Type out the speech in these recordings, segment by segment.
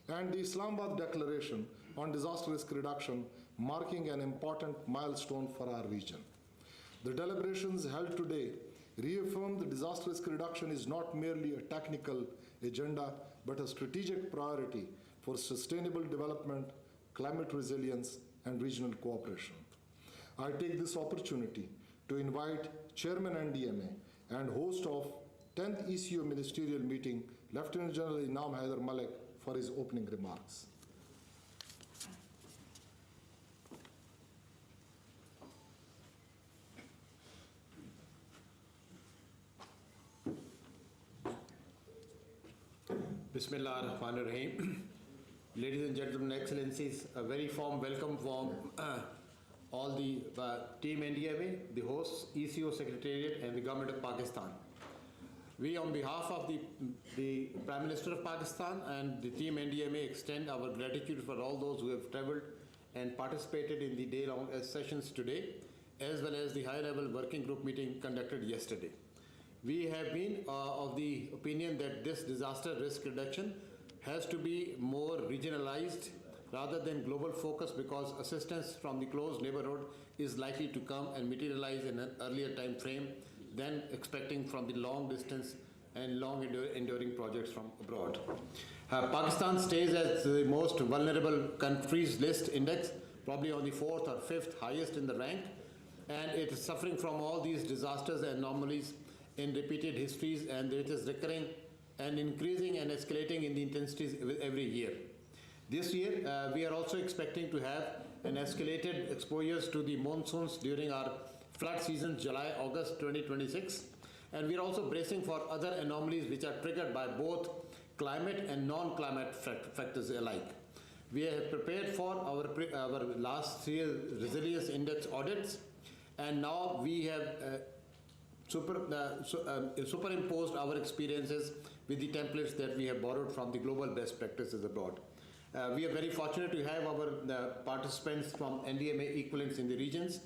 and the Islamabad Declaration on Disaster Risk Reduction, marking an important milestone for our region. The deliberations held today reaffirm that disaster risk reduction is not merely a technical agenda, but a strategic priority for sustainable development, climate resilience, and regional cooperation. I take this opportunity to invite Chairman NDMA and host of 10th ECO Ministerial meeting, Lieutenant General Inam Haider Malik, for his opening remarks. Bismillah ar-Rahman ar-Rahim. Ladies and gentlemen, excellencies, a very warm welcome from all the team NDMA, the hosts, ECO Secretariat, and the Government of Pakistan. We, on behalf of the Prime Minister of Pakistan and the team NDMA, extend our gratitude for all those who have traveled and participated in the day-long sessions today, as well as the high-level working group meeting conducted yesterday. We have been of the opinion that this disaster risk reduction has to be more regionalized rather than global focus, because assistance from the close neighborhood is likely to come and materialize in an earlier time frame than expecting from the long distance and long enduring projects from abroad. Pakistan stays as the most vulnerable countries list index, probably on the 4th or 5th highest in the rank, and it is suffering from all these disasters and anomalies in repeated histories, and it is recurring and increasing and escalating in the intensities every year. This year, we are also expecting to have an escalated exposures to the monsoons during our flood season, July-August 2026. And we are also bracing for other anomalies which are triggered by both climate and non-climate factors alike. We have prepared for our last 3 resilience index audits, and now we have superimposed our experiences with the templates that we have borrowed from the global best practices abroad. We are very fortunate to have our participants from NDMA equivalents in the regions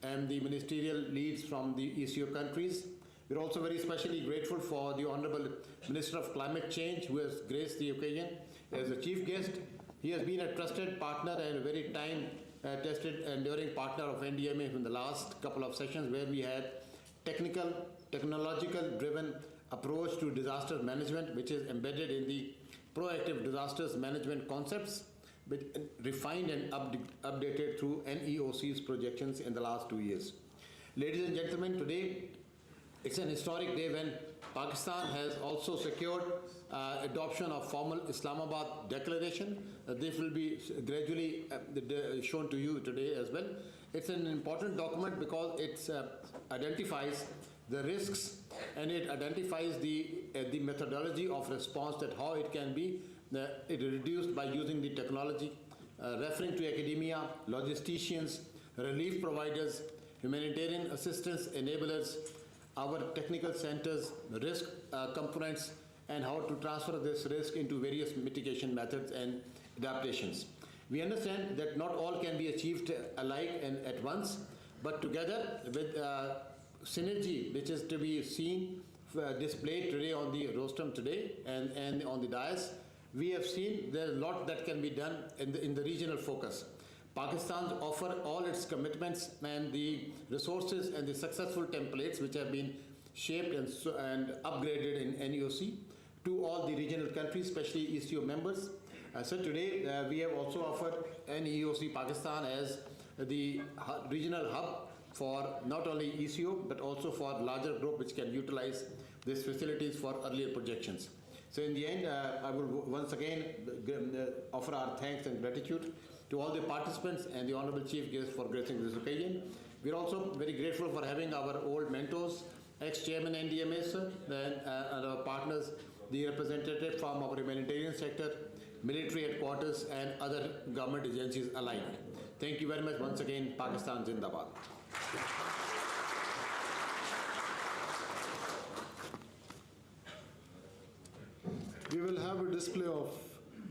and the ministerial leads from the ECO countries. We're also very specially grateful for the Honorable Minister of Climate Change, who has graced the occasion as a chief guest. He has been a trusted partner and a very time-tested enduring partner of NDMA in the last couple of sessions, where we had technological-driven approach to disaster management, which is embedded in the proactive disasters management concepts, but refined and updated through NEOC's projections in the last 2 years. Ladies and gentlemen, today it's an historic day when Pakistan has also secured adoption of formal Islamabad Declaration. This will be gradually shown to you today as well. It's an important document because it identifies the risks and it identifies the methodology of response, that how it can be reduced by using the technology, referring to academia, logisticians, relief providers, humanitarian assistance enablers, our technical centers, risk components, and how to transfer this risk into various mitigation methods and adaptations. We understand that not all can be achieved alike and at once, but together with synergy, which is to be seen, displayed today on the rostrum today and on the dais, we have seen there is a lot that can be done in the regional focus. Pakistan offers all its commitments and the resources and the successful templates which have been shaped and upgraded in NEOC to all the regional countries, especially ECO members. So today we have also offered NEOC Pakistan as the regional hub for not only ECO but also for larger group which can utilize these facilities for earlier projections. So in the end, I will once again offer our thanks and gratitude to all the participants and the Honorable Chief Guest for gracing this occasion. We are also very grateful for having our old mentors, ex-chairman NDMA, and our partners, the representative from our humanitarian sector, military headquarters, and other government agencies alike. Thank you very much once again. Pakistan Zindabad. We will have a display of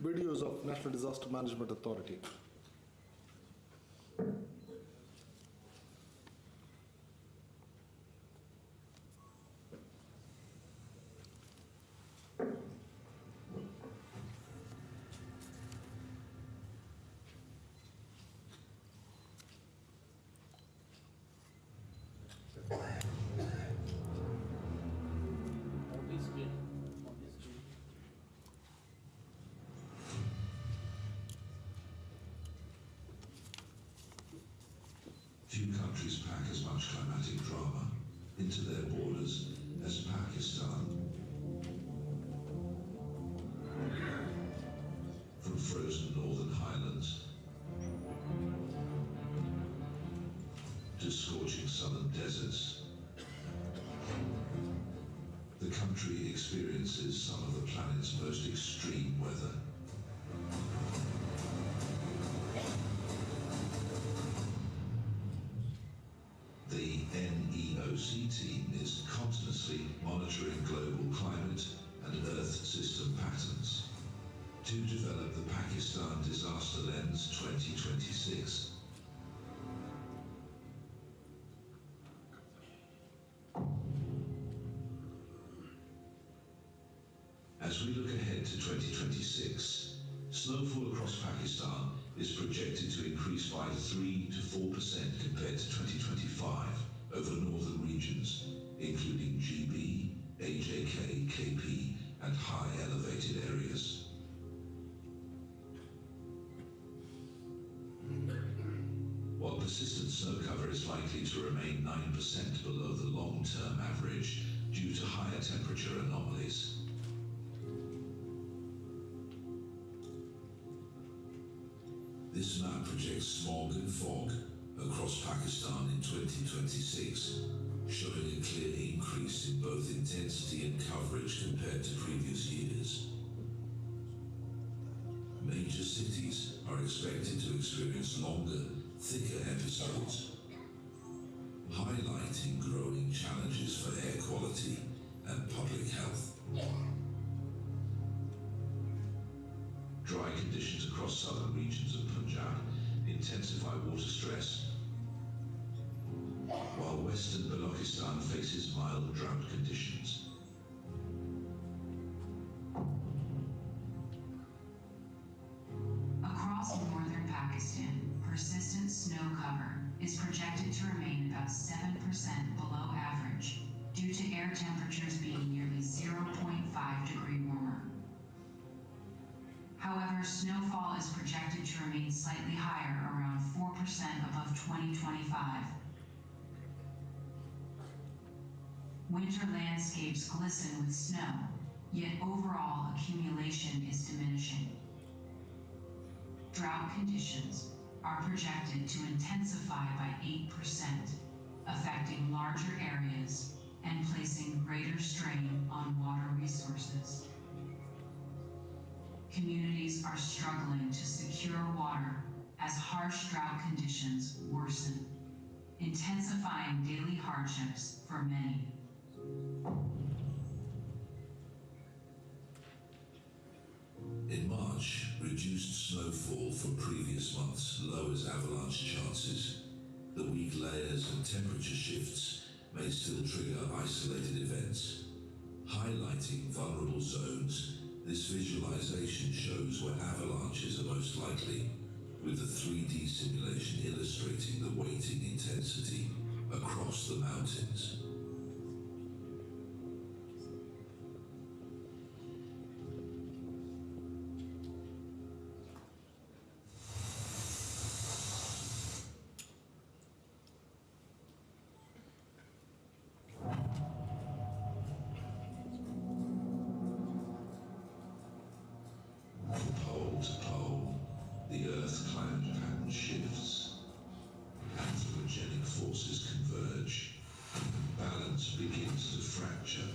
videos of National Disaster Management Authority. Few countries pack as much climatic drama into their borders as Pakistan. From frozen northern highlands to scorching southern deserts, the country experiences some of the planet's most extreme weather. The NEOC team is continuously monitoring global climate and Earth system patterns to develop the Pakistan Disaster Lens 2026. As we look ahead to 2026, snowfall across Pakistan is projected to increase by 3 to 4% compared to 2025 over northern regions, including GB, AJK, KP, and high elevated areas. While persistent snow cover is likely to remain 9% below the long-term average due to higher temperature anomalies, this map projects smog and fog across Pakistan in 2026, showing a clear increase in both intensity and coverage compared to previous years. Major cities are expected to experience longer, thicker episodes, highlighting growing challenges for air quality and public health. Dry conditions across southern regions of Punjab intensify water stress, while western Balochistan faces mild drought conditions. Across northern Pakistan, persistent snow cover is projected to remain about 7% below average due to air temperatures being nearly 0.5 degree warmer. However, snowfall is projected to remain slightly higher, around 4% above 2025. Winter landscapes glisten with snow, yet overall accumulation is diminishing. Drought conditions are projected to intensify by 8%, affecting larger areas and placing greater strain on water resources. Communities are struggling to secure water as harsh drought conditions worsen, intensifying daily hardships for many. In March, reduced snowfall from previous months lowers avalanche chances. The weak layers and temperature shifts may still trigger isolated events. Highlighting vulnerable zones, this visualization shows where avalanches are most likely, with the 3D simulation illustrating the weighting intensity across the mountains. Pole to pole, the Earth's climate pattern shifts. Anthropogenic forces converge. Balance begins to fracture.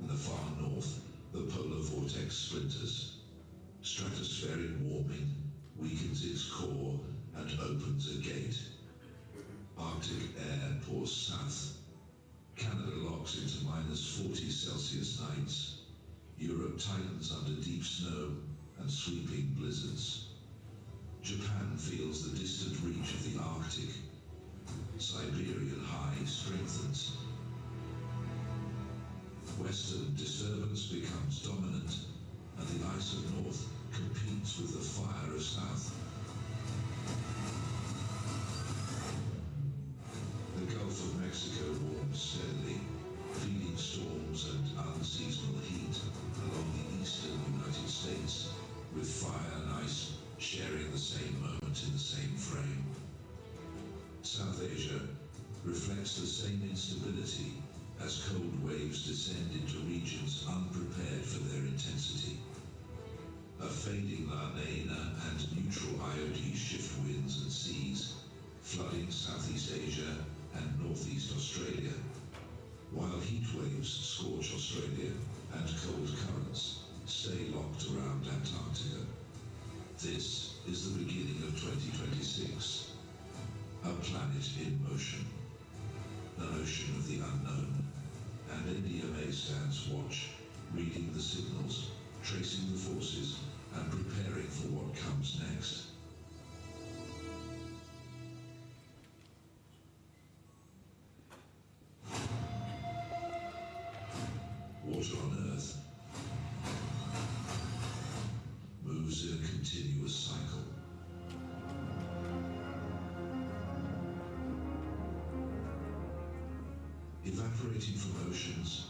In the far north, the polar vortex splinters. Stratospheric warming weakens its core and opens a gate. Arctic air pours south. Canada locks into -40°C nights. Europe tightens under deep snow and sweeping blizzards. Japan feels the distant reach of the Arctic. Siberian high strengthens. Western disturbance becomes dominant, and the ice of north competes with the fire of south. The Gulf of Mexico warms steadily, feeding storms and unseasonal heat along the eastern United States, with fire and ice sharing the same moment. reflects the same instability as cold waves descend into regions unprepared for their intensity. A fading La Nina and neutral IOD shift winds and seas, flooding Southeast Asia and Northeast Australia, while heat waves scorch Australia and cold currents stay locked around Antarctica. This is the beginning of 2026, a planet in motion, an ocean of the unknown, and NDMA stands watch, reading the signals, tracing the forces, and preparing for what comes next. Water on Earth moves in a continuous cycle. Evaporating from oceans,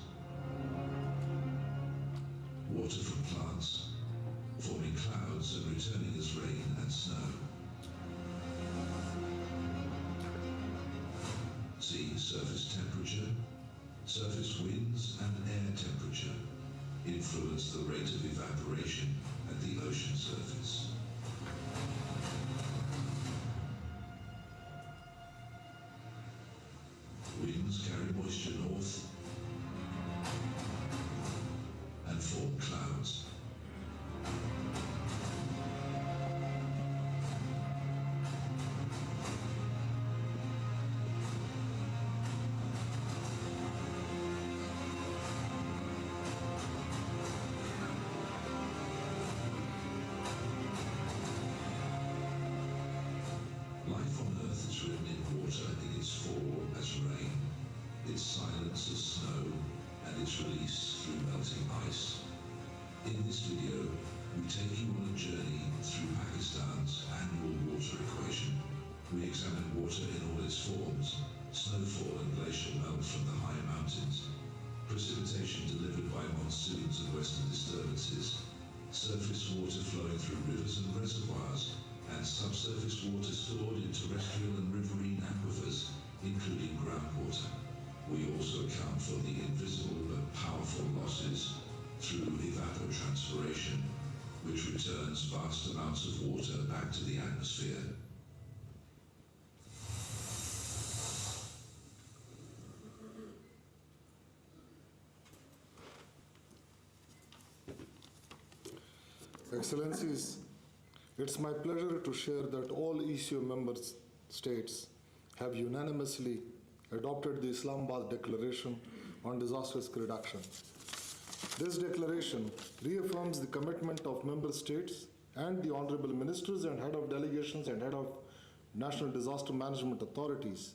water from plants, forming clouds and returning as rain and snow. Sea surface temperature, surface winds and air temperature influence the rate of evaporation at the ocean surface. Winds carry moisture north and form clouds. Life on Earth is written in water in its fall as rain, its silence as snow, and its release through melting ice. In this video, we take you on a journey through Pakistan's annual water equation. We examine water in all its forms, snowfall and glacial melt from the high mountains, precipitation delivered by monsoons and western disturbances, surface water flowing through rivers and reservoirs, and subsurface water stored in terrestrial and riverine aquifers, including groundwater. We also account for the invisible but powerful losses through evapotranspiration, which returns vast amounts of water back to the atmosphere. Excellencies, it's my pleasure to share that all ECO member states have unanimously adopted the Islamabad Declaration on Disaster Risk Reduction. This declaration reaffirms the commitment of member states and the honorable ministers and head of delegations and head of national disaster management authorities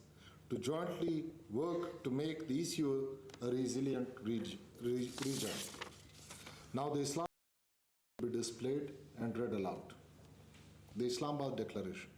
to jointly work to make the ECO a resilient region. Now the Islam will be displayed and read aloud. The Islamabad Declaration.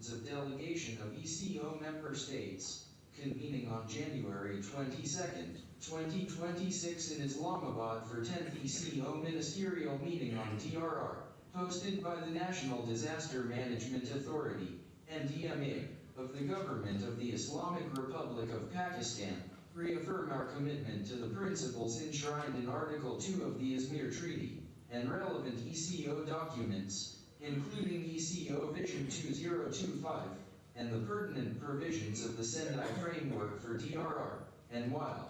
Of delegation of ECO member states, convening on January 22nd, 2026 in Islamabad for 10th ECO Ministerial Meeting on TRR, hosted by the National Disaster Management Authority, NDMA, of the Government of the Islamic Republic of Pakistan, reaffirm our commitment to the principles enshrined in Article 2 of the Izmir Treaty, and relevant ECO documents, including ECO Vision 2025, and the pertinent provisions of the Sendai Framework for TRR, and while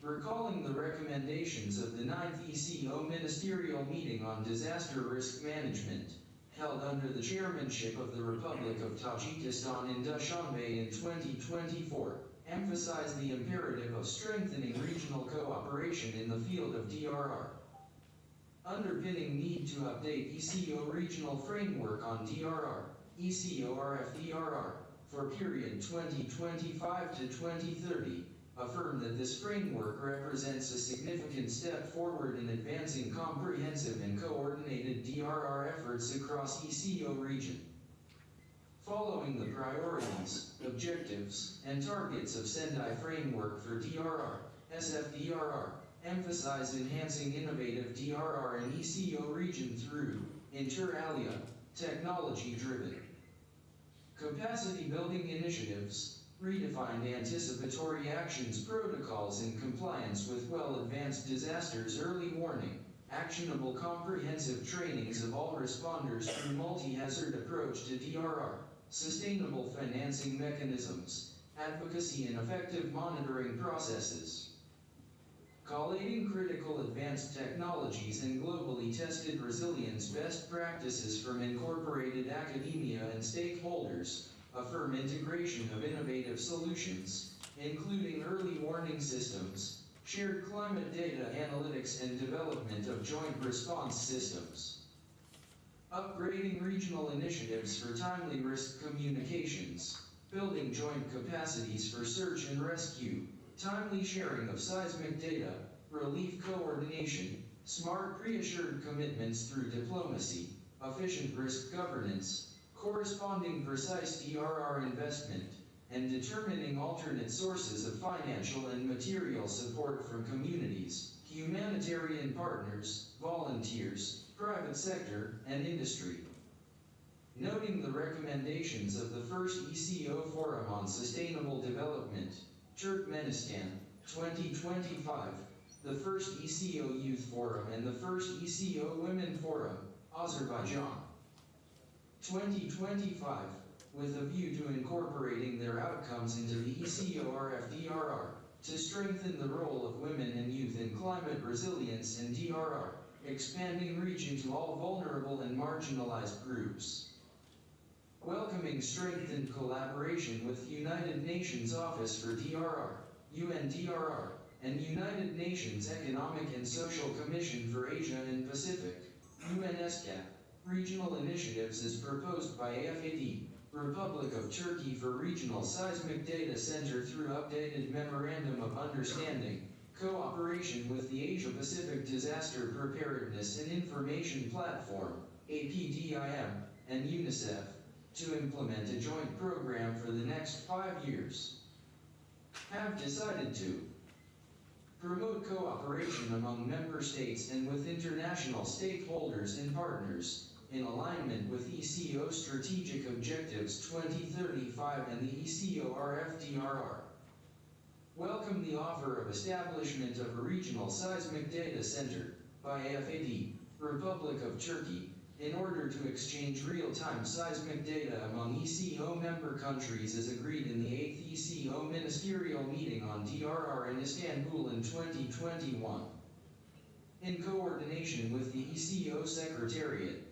recalling the recommendations of the 9th ECO Ministerial Meeting on Disaster Risk Management, held under the chairmanship of the Republic of Tajikistan in Dushanbe in 2024, emphasize the imperative of strengthening regional cooperation in the field of TRR. Underpinning need to update ECO regional framework on TRR, ECORFDRR, for period 2025 to 2030, affirm that this framework represents a significant step forward in advancing comprehensive and coordinated DRR efforts across ECO region. Following the priorities, objectives, and targets of Sendai Framework for DRR, SFDRR, emphasize enhancing innovative DRR in ECO region through, inter alia, technology-driven capacity building initiatives, redefined anticipatory actions protocols in compliance with well-advanced disasters early warning, actionable comprehensive trainings of all responders through multi-hazard approach to DRR, sustainable financing mechanisms, advocacy and effective monitoring processes. Collating critical advanced technologies and globally tested resilience best practices from incorporated academia and stakeholders, affirm integration of innovative solutions, including early warning systems, shared climate data analytics and development of joint response systems. Upgrading regional initiatives for timely risk communications, building joint capacities for search and rescue, timely sharing of seismic data, relief coordination, smart pre-assured commitments through diplomacy, efficient risk governance, corresponding precise DRR investment, and determining alternate sources of financial and material support from communities, humanitarian partners, volunteers, private sector, and industry. Noting the recommendations of the first ECO Forum on Sustainable Development, Turkmenistan, 2025, the first ECO Youth Forum and the first ECO Women Forum, Azerbaijan, 2025, with a view to incorporating their outcomes into the ECORFDRR, to strengthen the role of women and youth in climate resilience and DRR, expanding reach into all vulnerable and marginalized groups. Welcoming strengthened collaboration with United Nations Office for DRR, UNDRR, and United Nations Economic and Social Commission for Asia and Pacific, UNESCAP, regional initiatives as proposed by AFAD, Republic of Turkey for Regional Seismic Data Center through updated Memorandum of Understanding, cooperation with the Asia-Pacific Disaster Preparedness and Information Platform, APDIM, and UNICEF, to implement a joint program for the next 5 years. Have decided to promote cooperation among member states and with international stakeholders and partners, in alignment with ECO Strategic Objectives 2035 and the ECORFDRR. Welcome the offer of establishment of a regional seismic data center by AFAD, Republic of Turkey, in order to exchange real-time seismic data among ECO member countries as agreed in the 8th ECO Ministerial meeting on DRR in Istanbul in 2021. In coordination with the ECO Secretariat.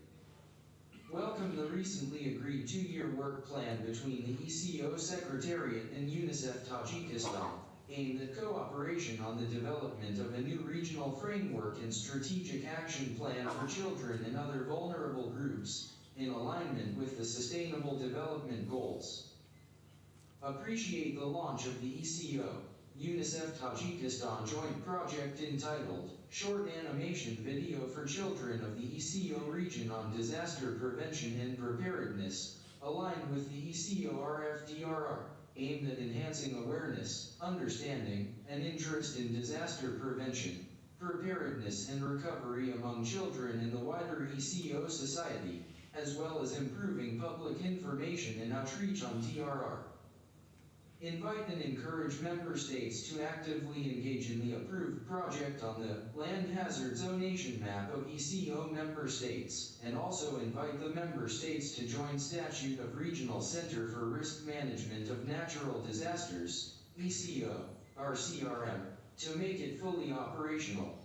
Welcome the recently agreed 2-year work plan between the ECO Secretariat and UNICEF Tajikistan, aimed at cooperation on the development of a new regional framework and strategic action plan for children and other vulnerable groups, in alignment with the Sustainable Development Goals. Appreciate the launch of the ECO, UNICEF Tajikistan joint project entitled, Short Animation Video for Children of the ECO Region on Disaster Prevention and Preparedness, aligned with the ECORFDRR, aimed at enhancing awareness, understanding, and interest in disaster prevention, preparedness and recovery among children in the wider ECO society, as well as improving public information and outreach on DRR. Invite and encourage member states to actively engage in the approved project on the Land Hazard Zonation Map of ECO member states, and also invite the member states to join Statute of Regional Center for Risk Management of Natural Disasters, ECO, RCRM, to make it fully operational.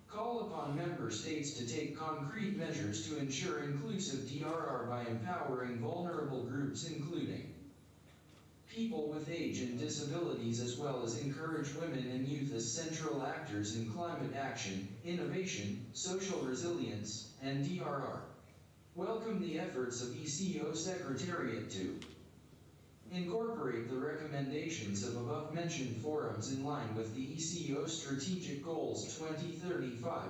Call upon member states to take concrete measures to ensure inclusive DRR by empowering vulnerable groups including people with age and disabilities, as well as encourage women and youth as central actors in climate action, innovation, social resilience, and DRR. welcome the efforts of ECO Secretariat to incorporate the recommendations of above-mentioned forums in line with the ECO Strategic Goals 2035,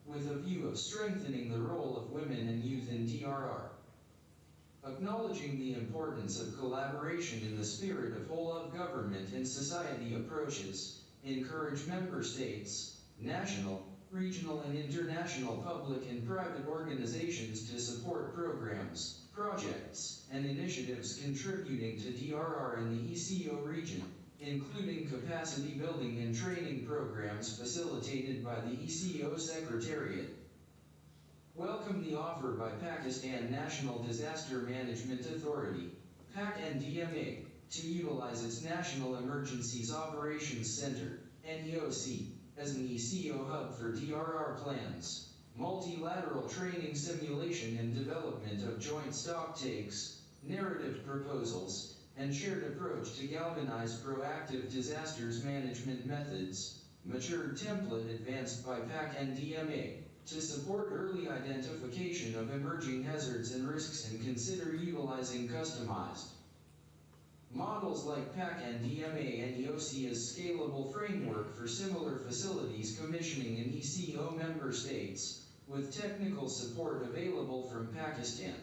with a view of strengthening the role of women and youth in DRR. Acknowledging the importance of collaboration in the spirit of whole-of-government and society approaches, encourage member states, national, regional and international public and private organizations to support programs, projects, and initiatives contributing to DRR in the ECO region, including capacity building and training programs facilitated by the ECO Secretariat. Welcome the offer by Pakistan National Disaster Management Authority, PAK-NDMA, to utilize its National Emergencies Operations Center, NEOC, as an ECO hub for DRR plans, multilateral training simulation and development of joint stocktakes, narrative proposals, and shared approach to galvanize proactive disasters management methods, matured template advanced by PAK-NDMA, to support early identification of emerging hazards and risks and consider utilizing customized models like PAK-NDMA and NEOC as scalable framework for similar facilities commissioning in ECO member states, with technical support available from Pakistan.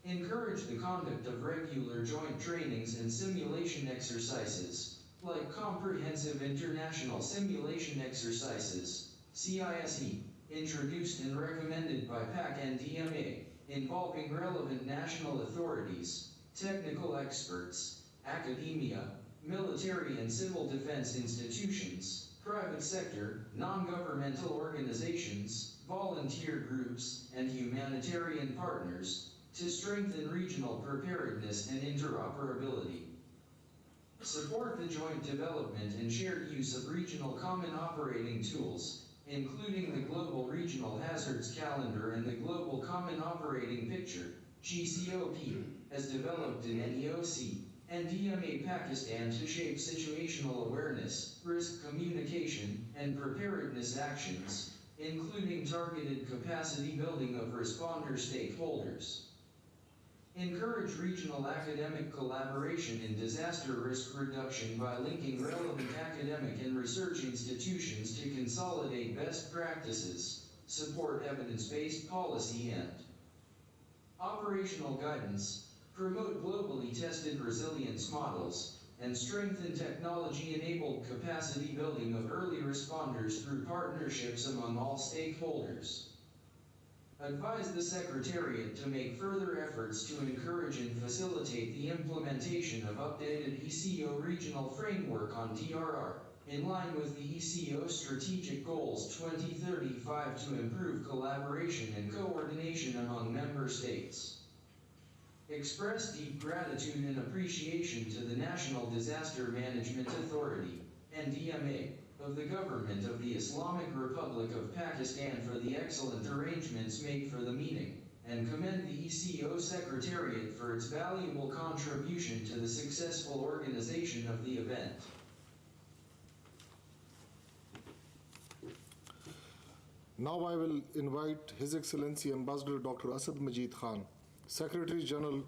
Encourage the conduct of regular joint trainings and simulation exercises, like Comprehensive International Simulation Exercises, CISE, introduced and recommended by PAK-NDMA, involving relevant national authorities, technical experts, academia, military and civil defense institutions, private sector, non-governmental organizations, volunteer groups, and humanitarian partners, to strengthen regional preparedness and interoperability. Support the joint development and shared use of regional common operating tools, including the Global Regional Hazards Calendar and the Global Common Operating Picture, GCOP, as developed in NEOC, NDMA Pakistan to shape situational awareness, risk communication, and preparedness actions, including targeted capacity building of responder stakeholders. Encourage regional academic collaboration in disaster risk reduction by linking relevant academic and research institutions to consolidate best practices, support evidence-based policy and operational guidance, promote globally tested resilience models, and strengthen technology-enabled capacity building of early responders through partnerships among all stakeholders. Advise the Secretariat to make further efforts to encourage and facilitate the implementation of updated ECO regional framework on DRR, in line with the ECO Strategic Goals 2035 to improve collaboration and coordination among member states. Express deep gratitude and appreciation to the National Disaster Management Authority, NDMA, of the Government of the Islamic Republic of Pakistan for the excellent arrangements made for the meeting, and commend the ECO Secretariat for its valuable contribution to the successful organization of the event. Now I will invite His Excellency Ambassador Dr. Asad Majid Khan, Secretary General.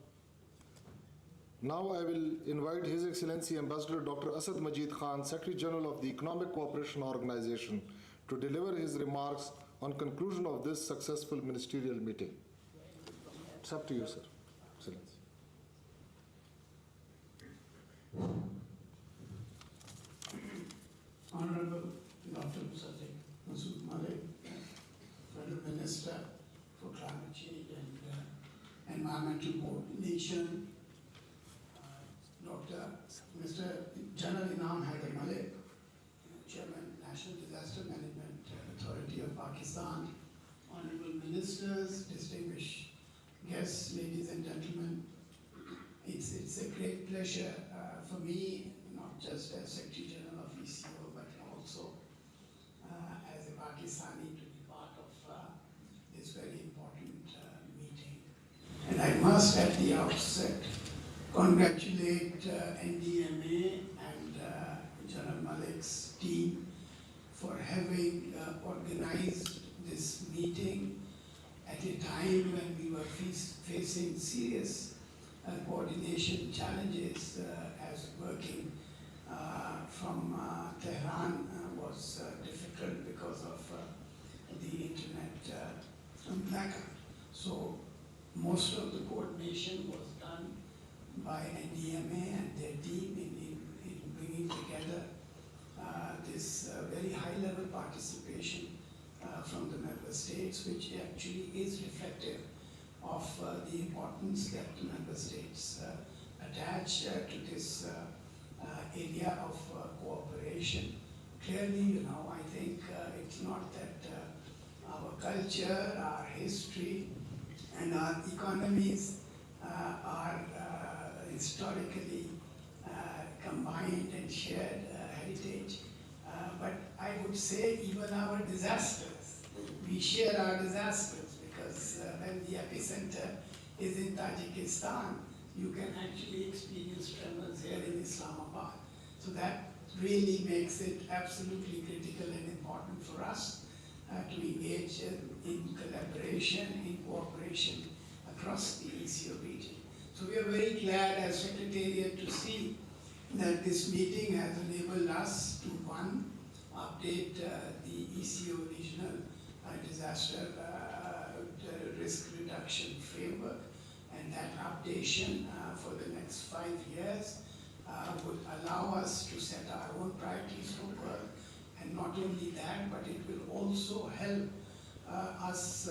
Now I will invite His Excellency Ambassador Dr. Asad Majid Khan, Secretary General of the Economic Cooperation Organization, to deliver his remarks on conclusion of this successful ministerial meeting. It's up to you, sir. Excellency. Honorable Dr. Masood Malik, Federal Minister for Climate Change and Environmental Coordination, Mr. General Inam Haider Malik, Chairman, National Disaster Management Authority of Pakistan, Honorable Ministers, distinguished guests, ladies and gentlemen, it's a great pleasure for me, not just as Secretary General of ECO, but also as a Pakistani to be part of this very important meeting. And I must at the outset congratulate NDMA and General Malik's team for having organized this meeting at a time when we were facing serious coordination challenges as working from Tehran was difficult because of the internet blackout. So most of the coordination was done by NDMA and their team in bringing together this very high-level participation from the member states, which actually is reflective of the importance that the member states attach to this area of cooperation. Clearly, I think it's not that our culture, our history, and our economies are historically combined and shared heritage. But I would say even our disasters, we share our disasters, because when the epicenter is in Tajikistan, you can actually experience tremors here in Islamabad. So that really makes it absolutely critical and important for us to engage in collaboration, in cooperation across the ECO region. So we are very glad as Secretariat to see that this meeting has enabled us to, one, update the ECO regional disaster risk reduction framework, and that updation for the next 5 years would allow us to set our own priorities for work. And not only that, but it will also help us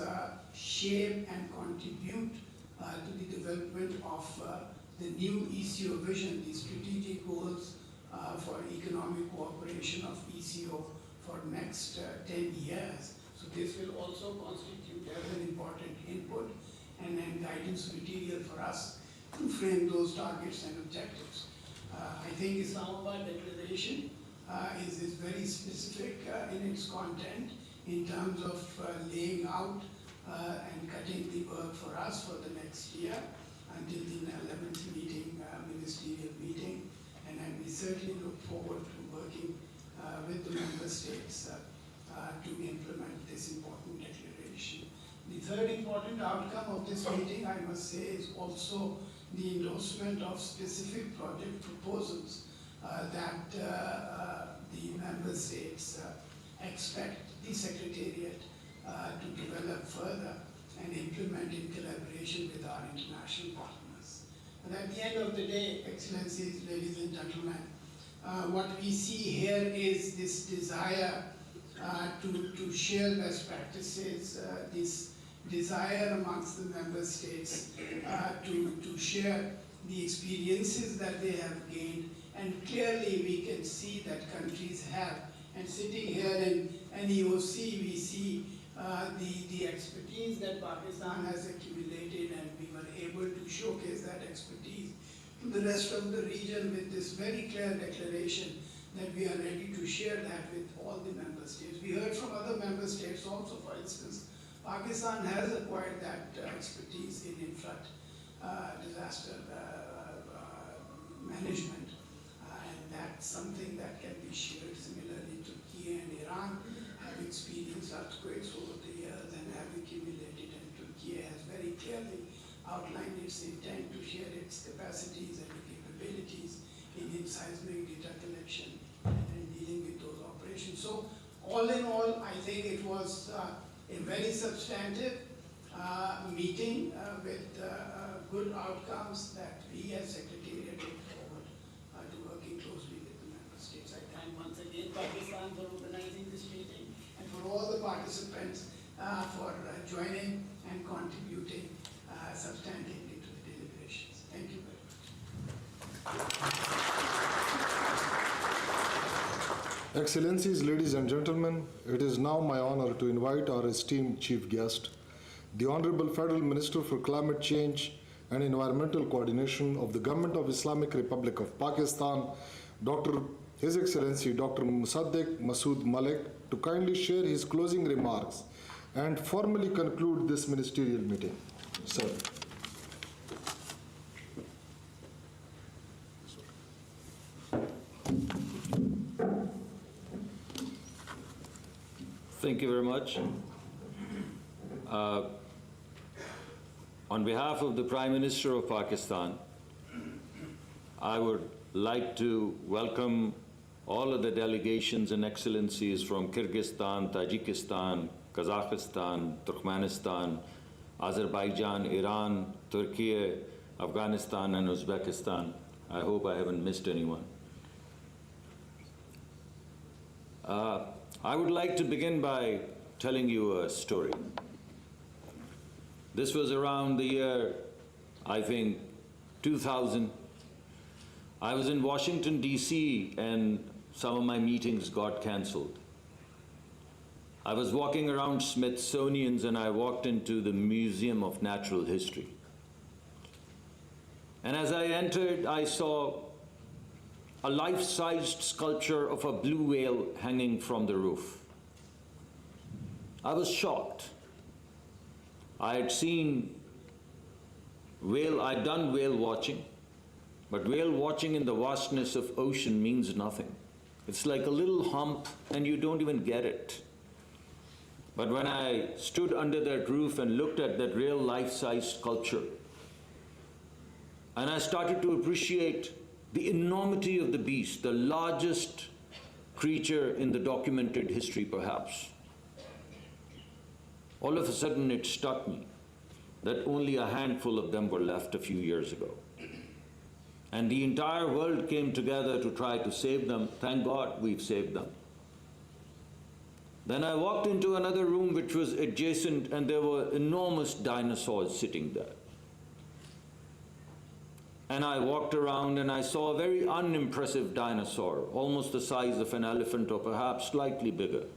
shape and contribute to the development of the new ECO vision, the strategic goals for economic cooperation of ECO for next 10 years. So this will also constitute as an important input and guidance material for us to frame those targets and objectives. I think Islamabad Declaration is very specific in its content in terms of laying out and cutting the work for us for the next year until the 11th meeting, ministerial meeting, and we certainly look forward to working with the member states to implement this important declaration. The third important outcome of this meeting, I must say, is also the endorsement of specific project proposals that the member states expect the Secretariat to develop further and implement in collaboration with our international partners. And at the end of the day, Excellencies, ladies and gentlemen, what we see here is this desire to share best practices, this desire amongst the member states to share the experiences that they have gained, and clearly we can see that countries have. And sitting here in NEOC, we see the expertise that Pakistan has accumulated, and we were able to showcase that expertise to the rest of the region with this very clear declaration that we are ready to share that with all the member states. We heard from other member states also, for instance, Pakistan has acquired that expertise in inflood disaster management, and that's something that can be shared. Similarly, Turkey and Iran have experienced earthquakes over the years and have accumulated, and Turkey has very clearly outlined its intent to share its capacities and capabilities in seismic data collection and dealing with those operations. So all in all, I think it was a very substantive meeting with good outcomes that we as Secretariat look forward to working closely with the member states. I thank once again Pakistan for organizing this meeting and for all the participants for joining and contributing substantively to the deliberations. Thank you very much. Excellencies, ladies and gentlemen, it is now my honor to invite our esteemed chief guest, the Honorable Federal Minister for Climate Change and Environmental Coordination of the Government of Islamic Republic of Pakistan, His Excellency Dr. Musaddiq Masood Malik, to kindly share his closing remarks and formally conclude this ministerial meeting. Sir. Thank you very much. On behalf of the Prime Minister of Pakistan, I would like to welcome all of the delegations and excellencies from Kyrgyzstan, Tajikistan, Kazakhstan, Turkmenistan, Azerbaijan, Iran, Turkey, Afghanistan, and Uzbekistan. I hope I haven't missed anyone. I would like to begin by telling you a story. This was around the year, I think, 2000. I was in Washington, D.C., and some of my meetings got canceled. I was walking around Smithsonian's and I walked into the Museum of Natural History. And as I entered, I saw a life-sized sculpture of a blue whale hanging from the roof. I was shocked. I had seen I'd done whale watching, but whale watching in the vastness of ocean means nothing. It's like a little hump and you don't even get it. But when I stood under that roof and looked at that real life-size sculpture, and I started to appreciate the enormity of the beast, the largest creature in the documented history perhaps, all of a sudden it struck me that only a handful of them were left a few years ago. And the entire world came together to try to save them. Thank God we've saved them. Then I walked into another room which was adjacent, and there were enormous dinosaurs sitting there. And I walked around and I saw a very unimpressive dinosaur, almost the size of an elephant or perhaps slightly bigger.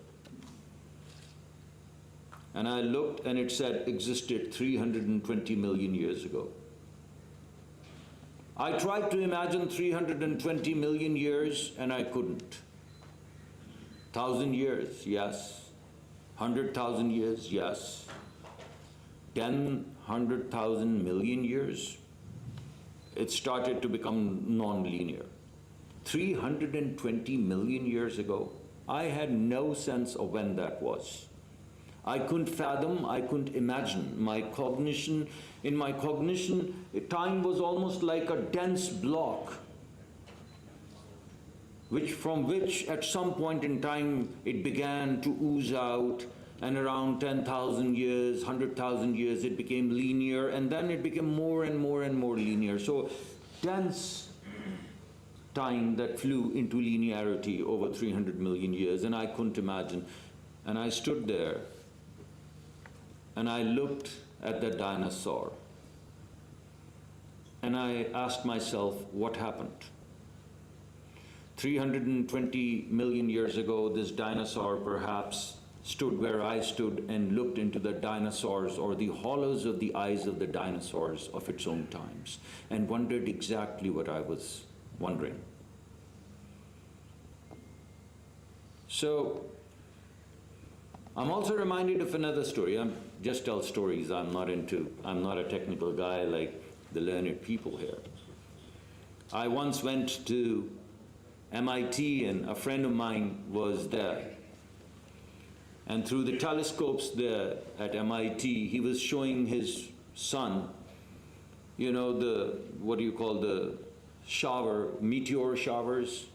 And I looked and it said existed 320 million years ago. I tried to imagine 320 million years and I couldn't. 1,000 years, yes. 100,000 years, yes. 100,000 million years, it started to become non-linear. 320 million years ago, I had no sense of when that was. I couldn't fathom, I couldn't imagine. In my cognition, time was almost like a dense block, from which at some point in time it began to ooze out, and around 10,000 years, 100,000 years, it became linear, and then it became more and more and more linear. So dense time that flew into linearity over 300 million years, and I couldn't imagine. And I stood there, and I looked at the dinosaur, and I asked myself, what happened? 320 million years ago, this dinosaur perhaps stood where I stood and looked into the dinosaurs, or the hollows of the eyes of the dinosaurs of its own times, and wondered exactly what I was wondering. So, I'm also reminded of another story. I just tell stories. I'm not a technical guy like the learned people here. I once went to MIT and a friend of mine was there. And through the telescopes there at MIT, he was showing his son, you know, the meteor showers.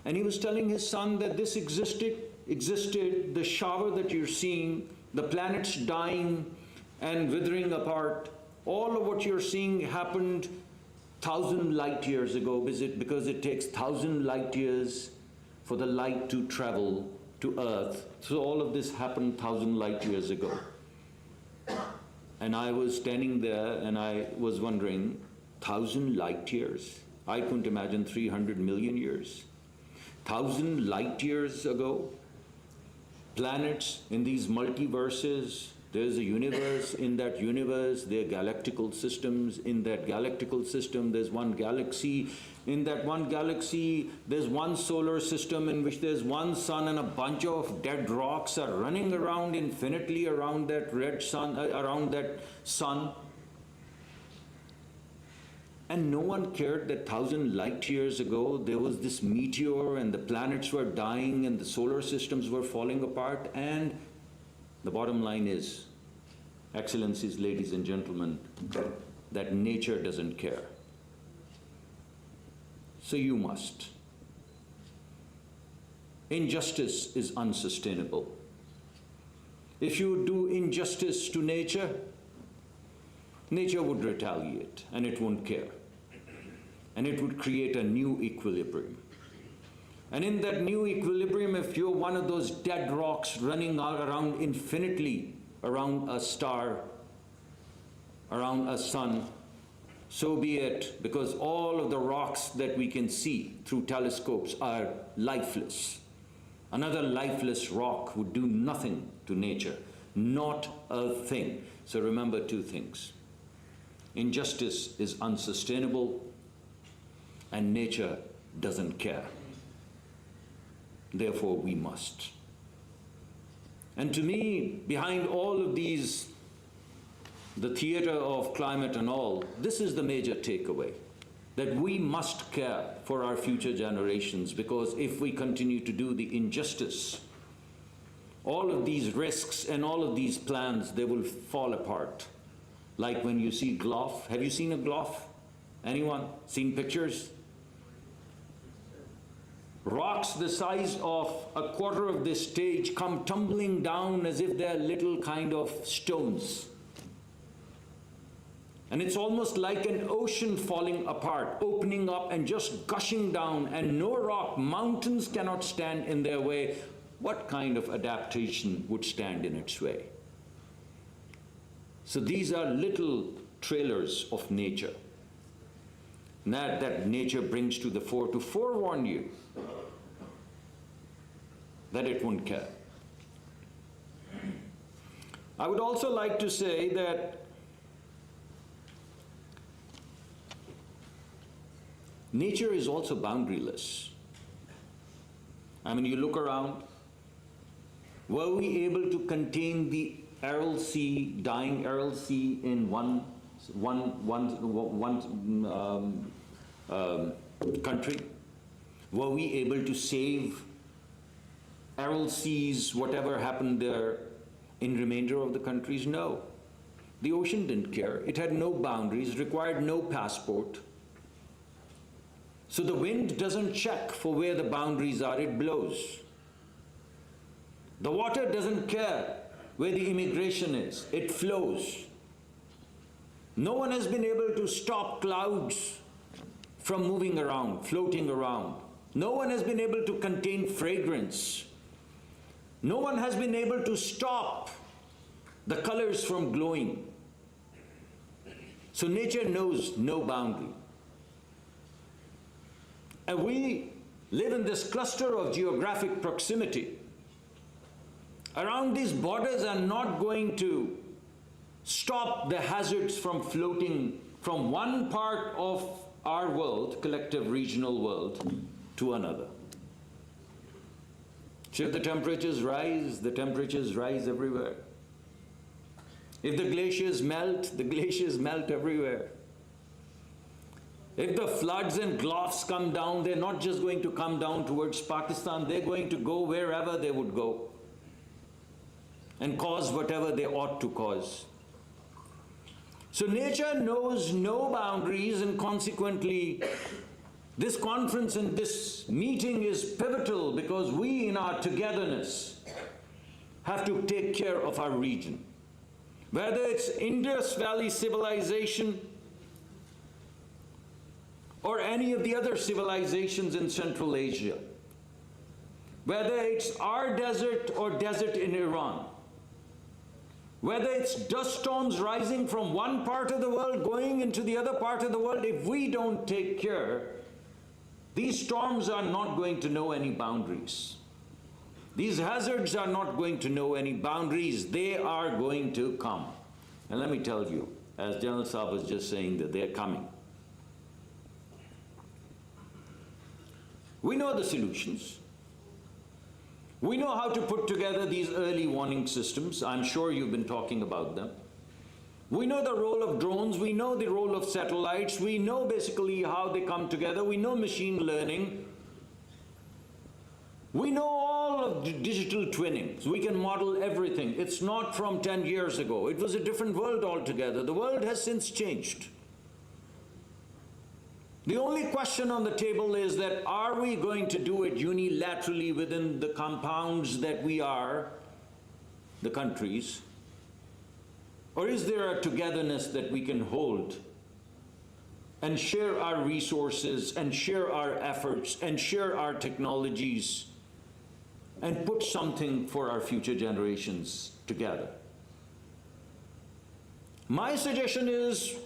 And he was telling his son that this existed, the shower that you're seeing, the planets dying and withering apart, all of what you're seeing happened 1,000 light years ago, because it takes 1,000 light years for the light to travel to Earth. So all of this happened 1,000 light years ago. And I was standing there and I was wondering, 1,000 light years? I couldn't imagine 300 million years. 1,000 light years ago, planets in these multiverses, there's a universe, in that universe there are galactical systems, in that galactical system there's one galaxy, in that one galaxy there's one solar system in which there's one sun, and a bunch of dead rocks are running around infinitely around that sun. And no one cared that 1,000 light years ago there was this meteor and the planets were dying and the solar systems were falling apart. And the bottom line is, Excellencies, ladies and gentlemen, that nature doesn't care. So you must. Injustice is unsustainable. If you do injustice to nature, nature would retaliate and it won't care. And it would create a new equilibrium. And in that new equilibrium, if you're one of those dead rocks running around infinitely around a star, around a sun, so be it, because all of the rocks that we can see through telescopes are lifeless. Another lifeless rock would do nothing to nature, not a thing. So remember two things. Injustice is unsustainable, and nature doesn't care. Therefore, we must. And to me, behind all of these, the theater of climate and all, this is the major takeaway, that we must care for our future generations, because if we continue to do the injustice, all of these risks and all of these plans, they will fall apart. Like when you see Gloff. Have you seen a Gloff? Anyone? Seen pictures? Rocks the size of a quarter of this stage come tumbling down as if they're little kind of stones. And it's almost like an ocean falling apart, opening up and just gushing down, and no rock, mountains cannot stand in their way. What kind of adaptation would stand in its way? So these are little trailers of nature that nature brings to the fore to forewarn you that it won't care. I would also like to say that nature is also boundaryless. I mean, you look around. Were we able to contain the Aral Sea, dying Aral Sea in one country? Were we able to save Aral Seas, whatever happened there, in remainder of the countries? No. The ocean didn't care. It had no boundaries, required no passport. So the wind doesn't check for where the boundaries are, it blows. The water doesn't care where the immigration is, it flows. No one has been able to stop clouds from moving around, floating around. No one has been able to contain fragrance. No one has been able to stop the colors from glowing. So nature knows no boundary. And we live in this cluster of geographic proximity. Around these borders are not going to stop the hazards from floating from one part of our world, collective regional world, to another. So if the temperatures rise everywhere. If the glaciers melt everywhere. If the floods and Gloffs come down, they're not just going to come down towards Pakistan, they're going to go wherever they would go and cause whatever they ought to cause. So nature knows no boundaries, and consequently, this conference and this meeting is pivotal, because we, in our togetherness, have to take care of our region. Whether it's Indus Valley civilization or any of the other civilizations in Central Asia, whether it's our desert or desert in Iran, whether it's dust storms rising from one part of the world going into the other part of the world, if we don't take care, these storms are not going to know any boundaries. These hazards are not going to know any boundaries. They are going to come. And let me tell you, as General Saab was just saying, that they're coming. We know the solutions. We know how to put together these early warning systems. I'm sure you've been talking about them. We know the role of drones. We know the role of satellites. We know basically how they come together. We know machine learning. We know all of digital twinning. So we can model everything. It's not from 10 years ago. It was a different world altogether. The world has since changed. The only question on the table is that are we going to do it unilaterally within the compounds that we are, the countries, or is there a togetherness that we can hold and share our resources and share our efforts and share our technologies and put something for our future generations together? My suggestion is,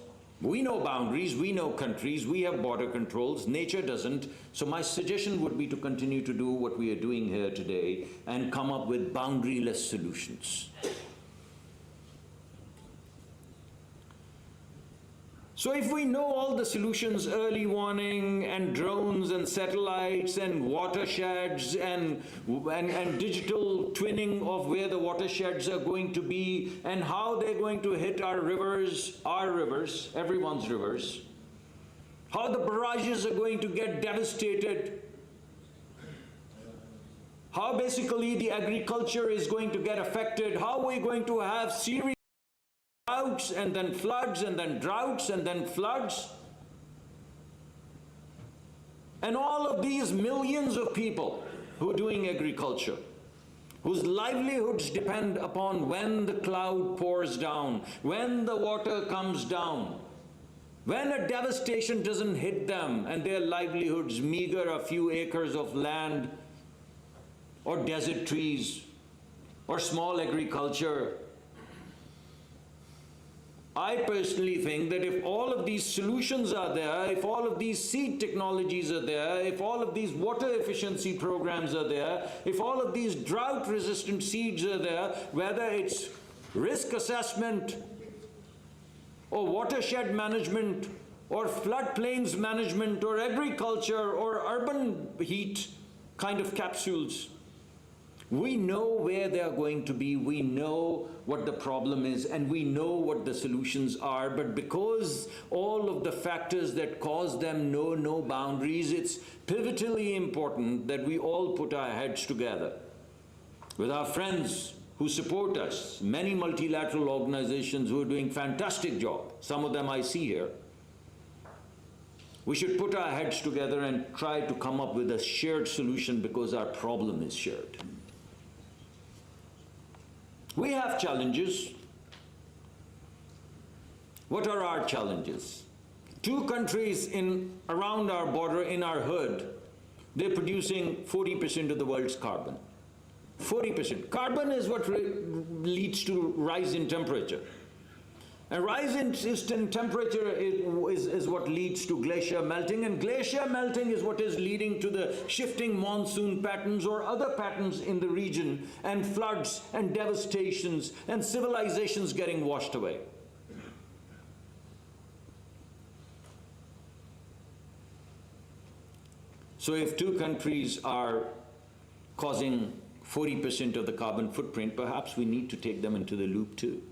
we know boundaries, we know countries, we have border controls, nature doesn't. So my suggestion would be to continue to do what we are doing here today and come up with boundaryless solutions. So if we know all the solutions, early warning and drones and satellites and watersheds and digital twinning of where the watersheds are going to be and how they're going to hit our rivers, everyone's rivers, how the barrages are going to get devastated, how basically the agriculture is going to get affected, how we're going to have serious droughts and then floods and then droughts and then floods. And all of these millions of people who are doing agriculture, whose livelihoods depend upon when the cloud pours down, when the water comes down, when a devastation doesn't hit them and their livelihoods meager a few acres of land or desert trees or small agriculture. I personally think that if all of these solutions are there, if all of these seed technologies are there, if all of these water efficiency programs are there, if all of these drought-resistant seeds are there, whether it's risk assessment or watershed management or floodplains management or agriculture or urban heat kind of capsules, we know where they are going to be, we know what the problem is, and we know what the solutions are, but because all of the factors that cause them know no boundaries, it's pivotally important that we all put our heads together with our friends who support us, many multilateral organizations who are doing fantastic job, some of them I see here. We should put our heads together and try to come up with a shared solution because our problem is shared. We have challenges. What are our challenges? Two countries around our border, in our hood, they're producing 40% of the world's carbon. 40%. Carbon is what leads to rise in temperature. And rise in temperature is what leads to glacier melting, and glacier melting is what is leading to the shifting monsoon patterns or other patterns in the region, and floods and devastations and civilizations getting washed away. So if two countries are causing 40% of the carbon footprint, perhaps we need to take them into the loop too.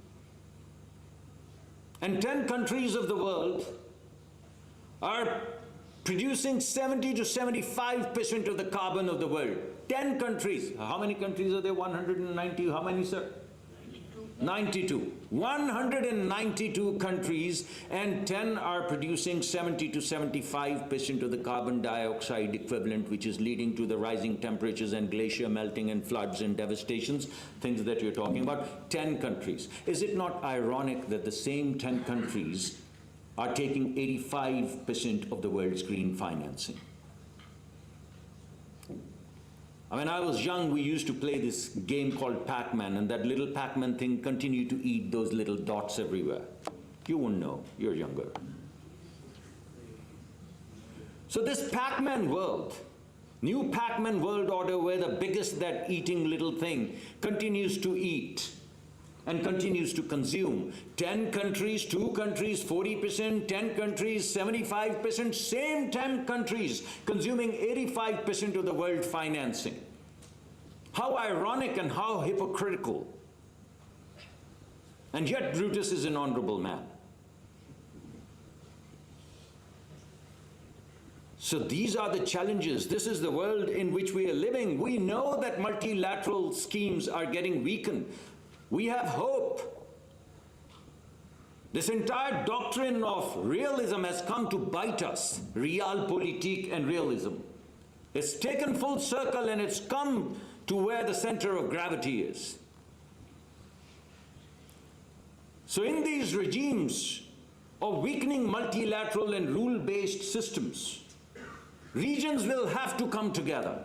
And 10 countries of the world are producing 70 to 75% of the carbon of the world. 10 countries. How many countries are there? 190. How many, sir? 92. 192 countries, and 10 are producing 70 to 75% of the carbon dioxide equivalent, which is leading to the rising temperatures and glacier melting and floods and devastations, things that you're talking about. 10 countries. Is it not ironic that the same 10 countries are taking 85% of the world's green financing? When I was young, we used to play this game called Pac-Man, and that little Pac-Man thing continued to eat those little dots everywhere. You wouldn't know, you're younger. So this Pac-Man world, new Pac-Man world order, where the biggest, that eating little thing, continues to eat and continues to consume. 10 countries, 2 countries, 40%, 10 countries, 75%, same 10 countries consuming 85% of the world financing. How ironic and how hypocritical. And yet Brutus is an honorable man. So these are the challenges. This is the world in which we are living. We know that multilateral schemes are getting weakened. We have hope. This entire doctrine of realism has come to bite us, realpolitik and realism. It's taken full circle and it's come to where the center of gravity is. So in these regimes of weakening multilateral and rule-based systems, regions will have to come together.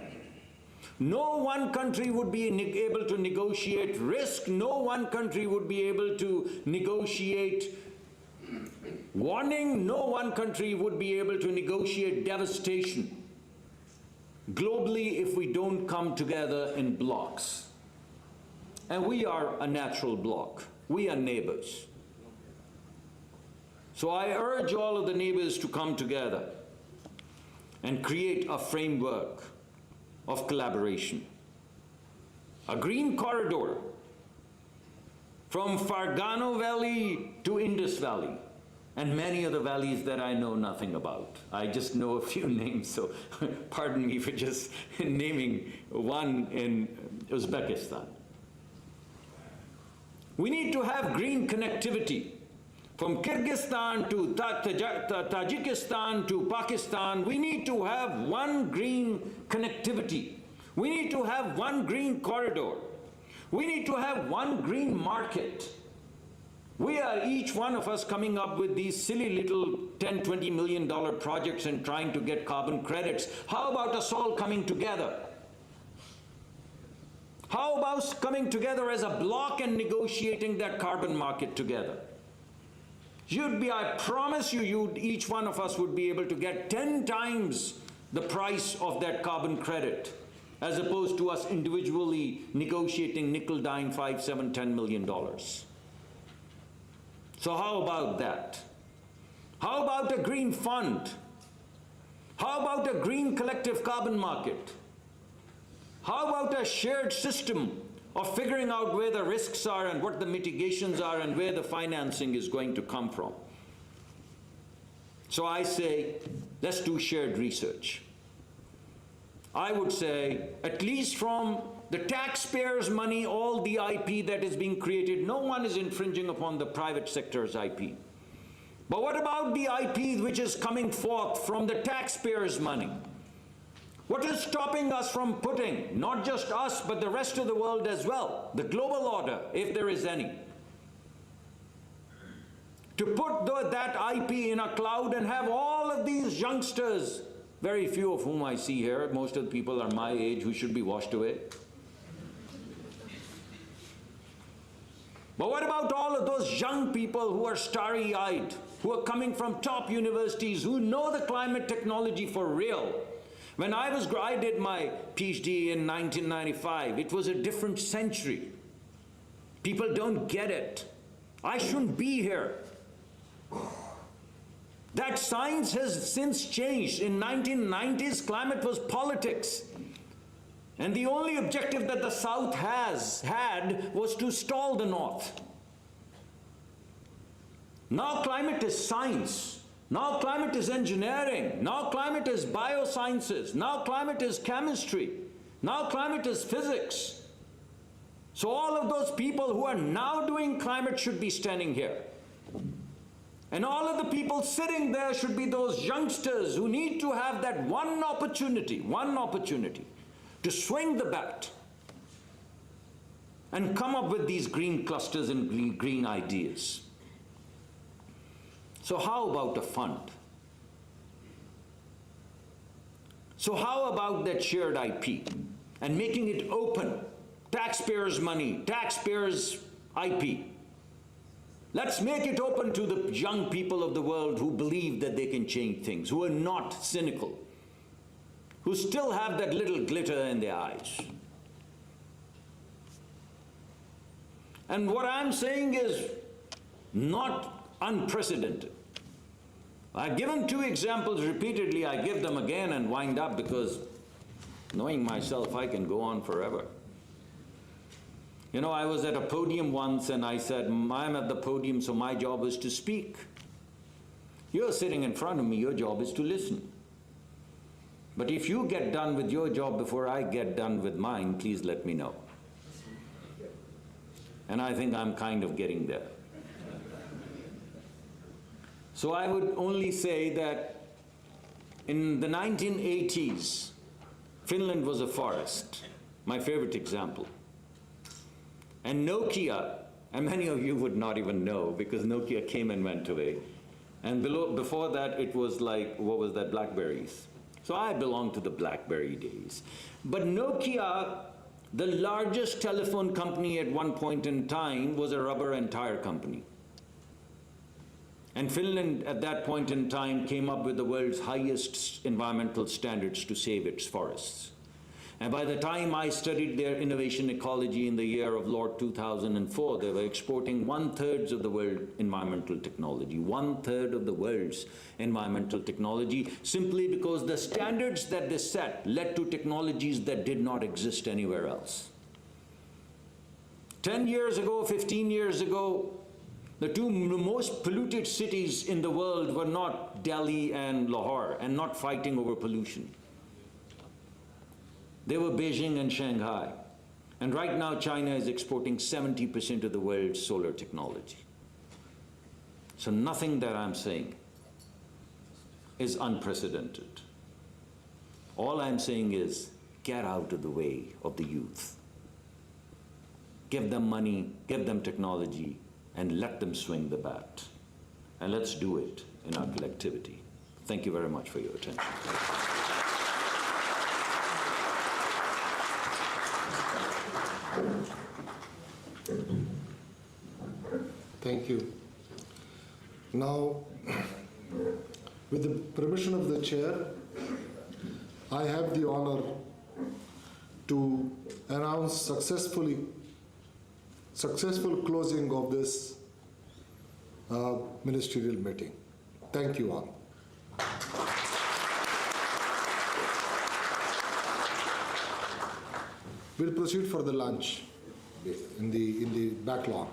No one country would be able to negotiate risk. No one country would be able to negotiate warning. No one country would be able to negotiate devastation globally if we don't come together in blocks. And we are a natural block. We are neighbors. So I urge all of the neighbors to come together and create a framework of collaboration. A green corridor from Fargano Valley to Indus Valley and many other valleys that I know nothing about. I just know a few names, so pardon me for just naming one in Uzbekistan. We need to have green connectivity from Kyrgyzstan to Tajikistan to Pakistan. We need to have one green connectivity. We need to have one green corridor. We need to have one green market. We are, each one of us, coming up with these silly little $10, $20 million projects and trying to get carbon credits. How about us all coming together? How about coming together as a block and negotiating that carbon market together? I promise you, each one of us would be able to get 10 times the price of that carbon credit, as opposed to us individually negotiating nickel dime $5, $7, $10 million. So how about that? How about a green fund? How about a green collective carbon market? How about a shared system of figuring out where the risks are and what the mitigations are and where the financing is going to come from? So I say, let's do shared research. I would say, at least from the taxpayers' money, all the IP that is being created, no one is infringing upon the private sector's IP. But what about the IP which is coming forth from the taxpayers' money? What is stopping us from putting, not just us, but the rest of the world as well, the global order, if there is any, to put that IP in a cloud and have all of these youngsters, very few of whom I see here, most of the people are my age who should be washed away. But what about all of those young people who are starry-eyed, who are coming from top universities, who know the climate technology for real? When I did my PhD in 1995, it was a different century. People don't get it. I shouldn't be here. That science has since changed. In 1990s, climate was politics. And the only objective that the South had was to stall the North. Now climate is science. Now climate is engineering. Now climate is biosciences. Now climate is chemistry. Now climate is physics. So all of those people who are now doing climate should be standing here. And all of the people sitting there should be those youngsters who need to have that one opportunity to swing the bat and come up with these green clusters and green ideas. So how about a fund? So how about that shared IP and making it open? Taxpayers' money, taxpayers' IP. Let's make it open to the young people of the world who believe that they can change things, who are not cynical, who still have that little glitter in their eyes. And what I'm saying is not unprecedented. I've given two examples repeatedly. I give them again and wind up because knowing myself, I can go on forever. You know, I was at a podium once and I said, I'm at the podium, so my job is to speak. You're sitting in front of me, your job is to listen. But if you get done with your job before I get done with mine, please let me know. And I think I'm kind of getting there. So I would only say that in the 1980s, Finland was a forest, my favorite example. And Nokia, and many of you would not even know because Nokia came and went away. And before that, it was like, what was that, Blackberries. So I belong to the Blackberry days. But Nokia, the largest telephone company at one point in time, was a rubber and tire company. And Finland, at that point in time, came up with the world's highest environmental standards to save its forests. And by the time I studied their innovation ecology in the year of Lord 2004, they were exporting 1/3 of the world's environmental technology, 1/3 of the world's environmental technology, simply because the standards that they set led to technologies that did not exist anywhere else. 10 years ago, 15 years ago, the two most polluted cities in the world were not Delhi and Lahore, and not fighting over pollution. They were Beijing and Shanghai. And right now, China is exporting 70% of the world's solar technology. So nothing that I'm saying is unprecedented. All I'm saying is, get out of the way of the youth. Give them money, give them technology, and let them swing the bat. And let's do it in our collectivity. Thank you very much for your attention. Thank you. Now, with the permission of the chair, I have the honor to announce successful closing of this ministerial meeting. Thank you all. We'll proceed for the lunch in the back lawn.